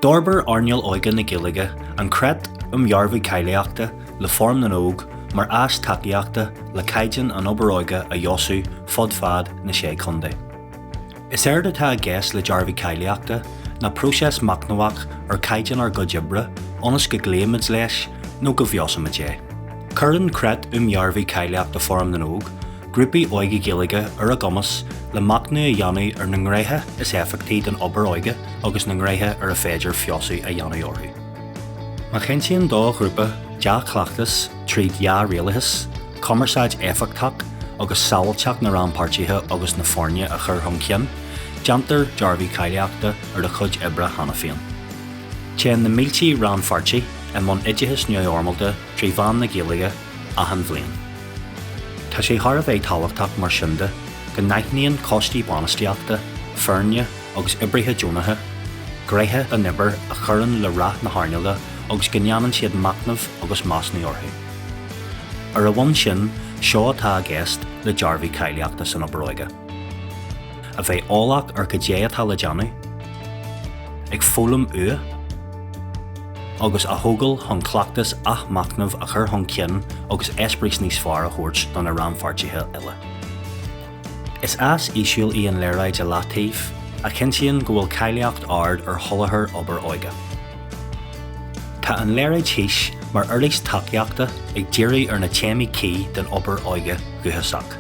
D'Orbair Arneal Óige na Gaeilge an Creat Dhearbhú Cáilíochta le Fóram na Óg mar as takeíochta le caighdean an Obair Óige a Iosú fod fad na sé chundé. Is airde tá a gceist le Dhearbhú Cáilíochta na próses macnamhaach ar caighdean ar go dibre onas go gléimiid leis nó go bheosamid é. Cuireann Creat Dhearbhú Cáilíochta Fóram na Óg grúpaí Óige Gaeilge ar a gcumas le macnú a dheanú ar na ngréithe is éifeachtaí den Obair Óige agus na ngréithe ar a féidir fiosú a dheanú orthu. Má chéintíonn dó grúpa deach chleachtas tríd dhá rialachas, cumarsáid éifeachtach agus sábhailteach na ránpáirtithe agus na fórne a chur chun cinn, deantar Dhearbhú Cáilíochta ar a chud ibre hana féin. Téann na míltí ránpháirtí a món Indigenous neormalta trí bhan na Gaeilge a an bhliain. Tá sé thar a bheith táhachtach mar sinnde go naithníonn costí bánasteachta, fearne agus ibrithe dúnathe, gréithe a nibir a churann le rath na hairnealga agus go ndeanann siad macnamh agus másnaí orthu. Ar a bhain sin, seo atá a gceist le Dhearbhú Cáilíochta san Obair Óige. A bheith álaach ar go dé atá le deanú, ag fólam ua, agus a thógáil chun cleachtas ach macnamh a chur chun cinn agus esprís níos fearr a thabhairt don na ránpháirtithe eile. Is as ísiúil í an léireid a látaobh a cinntíonn go bhfuil cáilíocht ard ar tholathar Obair Óige. Tá an léireid thíos mar earlís takeíochta ag díriú ar na téimi cí den Obair Óige Dhúchasach.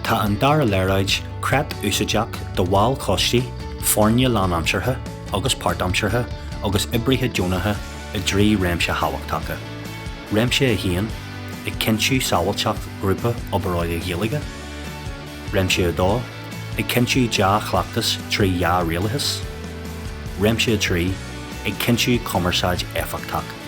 Tá an dara léireid Creat úsáideach do bháil costí, fórne lánamseartha agus páirtamseartha agus ibrithe dúnathe i dtrí réimse hábhaachtacha. Réimse a shéan ag cinntiú sábhailteach grúpa Obair Óige Gaeilge, réimse a dó ag cinntiú deach chleachtas trí dhá rialachas, réimse a trí ag cinntiú cumarsáid éifeachtach.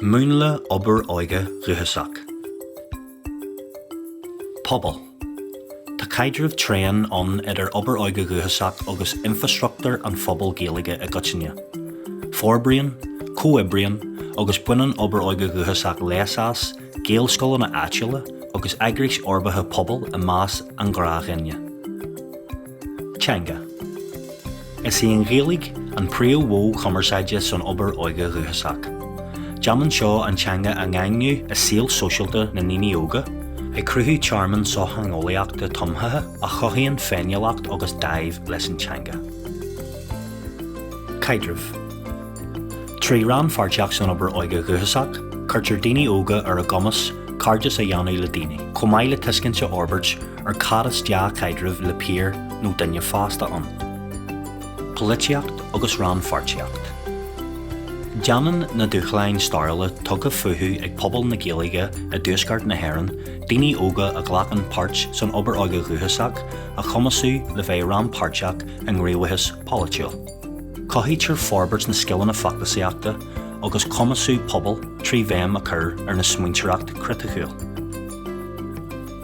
Múnla Obair Óige Dhúchasach. Pobal. Tá caidreamh tréan an idir Obair Óige Dhúchasach agus infrastruchtúr an phobal Gaeilge a Gcoitinne. Forbraíonn, comhoibrion agus buineann Obair Óige Dhúchasach léasás, géalscoil na áitiúla agus eagraíoch orbatha pobal a más an gráthghine. Teanga. Is í an Gaeilg an príomhmhó cumarsáide san Obair Óige Dhúchasach. Jaman seo an teanga a ngáinniú a síl sóisialta na níní óga, ag cruthú tearman so hangolaíochta tomthathe a chothíonn féinnealacht agus daimh leis an teanga. Caidreamh. Trí ránpháirteach san Obair Óige Dhúchasach, chuirtear daoine óga ar a gcumas cardas a dheanú le daoine, chomh maith le tuiscinnte orbairt ar caras deach caidreamh le pír nó duine fásta an. Politeacht agus ránpháirteacht. Deanann na dúchalainn stairla tugad futhú ag pobal na Gaeilge a dúsgart na hÉireann, daoine óga a ghlachan páirt san Obair Óige Dhúchasach a chumasú le bheith ránpáirteach an ngriabhthas politiúil. Caithítear forbairt na scileanna factasaíochta agus chumasú pobal trí bheim a chur ar na smaointeoireacht critiúil.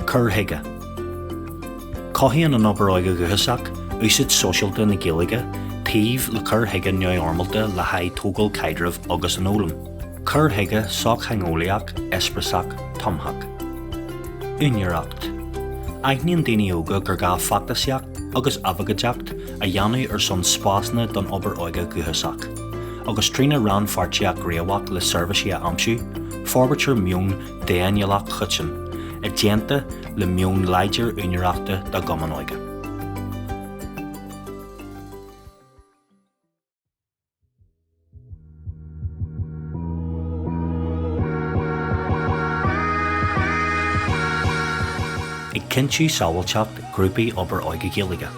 Curthaige. Caithíonn an Obair Óige Dhúchasach úsáid sóisialta na Gaeilge taobh le curthaige neormalta le haghaidh tógáil caidreamh agus an ólam. Curthaige soch hangolaíoch, esprasach, tomthach. Úineoireacht. Aithníonn daoine óga gur gá factasaíocht agus abhagadeacht a dheanú ar son spásna don Obair Óige Dhúchasach. Agus trína ránpháirteach gréamhacht le seirbhísí a amsú, forbairtear mion déanaíoch chuitsin, a déanta le mion leidir úineoireachta do Gcomann Óige. Cinntiú sábhailteacht grúpaí Obair Óige Gaeilge.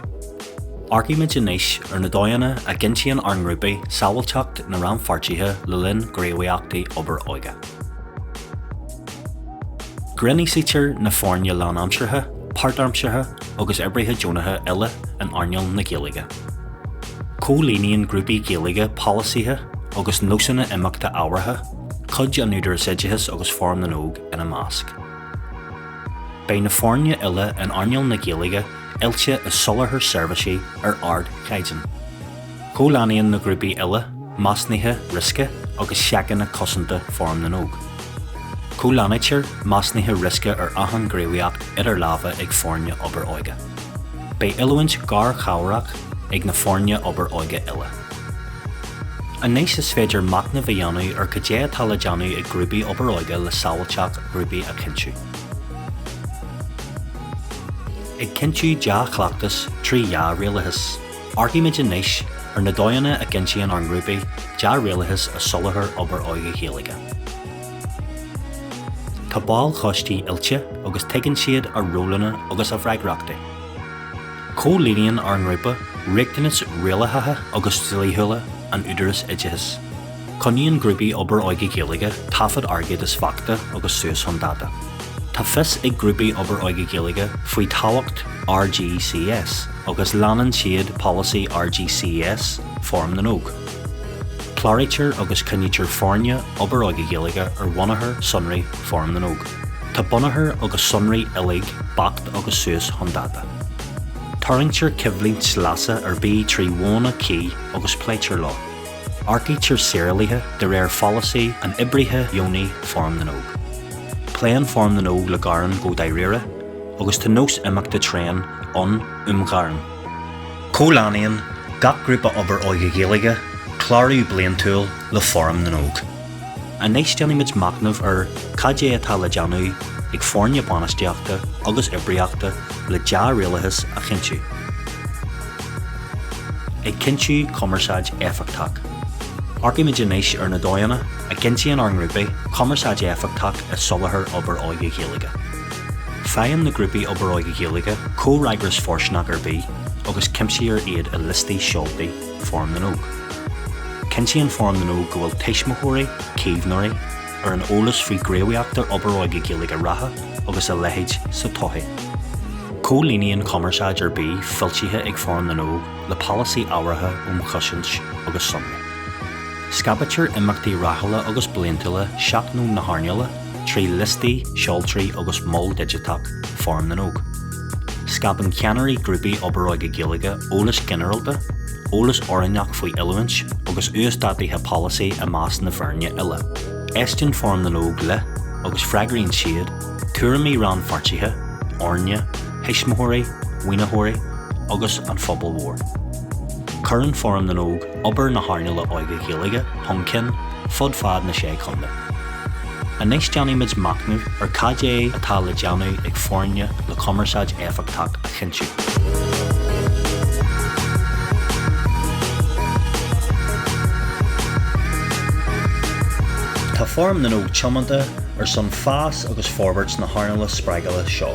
Argument inis ar na dóianna a gintíonn ar grúpaí sábhailteacht na ránpháirtithe le linn gréamhaíochtaí Obair Óige. Grinníosaítear na fórne lánamseartha, páirtamseartha agus ibrithe dúnathe eile an Arneal na Gaeilge. Cólíníonn grúpaí Gaeilge polasaithe agus nósanna imeachta ábhartha, cuid an údar Indigenous agus Fóram na Óg ina másc. Bei na fórne eile an Arneal na Gaeilge ilte is solarthar seirbhísí ar ard caighdean. Chomhlaíonn na grúpaí eile, másnaithe, risce agus seacanna cosanta Fóram na Óg. Cúlánaitir masnithe risca ahan gréimeacht idir lava ag fórne obair Óige. Bei ilúint gar chabharach ag na fórne obair Óige ile. Anéis is féidir macna bhíanú go dé talajanú ag grúpaí obair Óige le sáilteach grúpaí a cinsiú. Ag cinsiú deach chleachtas trí dhá rialachas. Argaimiid anéis na dóianna a ginsíonn an grúpaí deach rialachas a sulathar obair Óige chéalaige. Tá báil chostí ilte agus tuigeann siad a rólanna agus a bhreagraachta. Cólíonn ar an grúpa riachtanas rialathatha agus dlíthúla an údaras idithas. Coníonn grúpaí obair Óige chéalaige tafad airgid is facta agus suas hondada. Tá fis ag grúpaí obair Óige chéalaige faoi táhacht RGCS agus leanan siad policy RGCS Fóram na Nóg. Chláirtear agus cynnítear fórne obair Óige chéalaige ar bhunathar sonraí Fóram na Nóg. Tá bunathar agus sonraí ilig bacht agus suas hondada. Tarringtear cibhlínt slasa ar bí trí bhóna cí agus pléitear lá. Arcaítear saoirlaithe de réir policy an ibrithe dheonaí Fóram na Nóg. Pléan Fóram na Nóg le garan go dairire agus tá nós imeachta tréan an garan. Cólánaíonn gach grúpa obair Óige chéalaige chláirú bliain túil le Fóram na Nóg. Anéis deanimid macnamh ar cadé atá le deanú ag fórne bánasteachta agus ibriachta le deach rialachas a cinsiú. Ag cinsiú commerceáid éifeachtach. Argaimiid anéis ar na dóianna a ginsíonn ar an grúpaí commerceáid éifeachtach a sulathar obair Óige chéalaige. Féadann na grúpaí obair Óige chéalaige córáigras fórsnach ar bí agus cimsíar iad a listí seoltaí Fóram na Nóg. Cinsíonn Fóram na Nóg go bhfuil teismóirí, cíbhnaí ar an eolas faoi gréimeachtar obair Óige chéalaige ratha agus a leithéid sa tothaí. Cólíonn commerceáid ar bí filtíthe ag Fóram na Nóg le policy áirithe chosint agus sonraí. Scabaitear imeachtaí rathaile agus bliantúla seaachnú na hairneala trí listí, seoltaí agus mol digiteach Fóram na Nóg. Scaban ceannairí grúpaí obair Óige chéalaige eolas generalta, eolas oirineach faoi ilúint agus ústátaithe policy a más na bhfoirne ile. Éistinn Fóram na Nóg le agus freagraíonn siad cuairimí ran fartíthe, orne, heismóirí, huinethirí agus an phobal mhór. Cuireann Fóram na Nóg obair na hairneala Óige chéalaige thoncinn fud fad na sé chunda. Anéis deanimid macnamh ar cadé atá le deanú ag fórne le commerceáid éifeachtach a cinsiú. Tá Fóram na Nóg tiomanta ar son fás agus forwards na hairneala spreagala seo.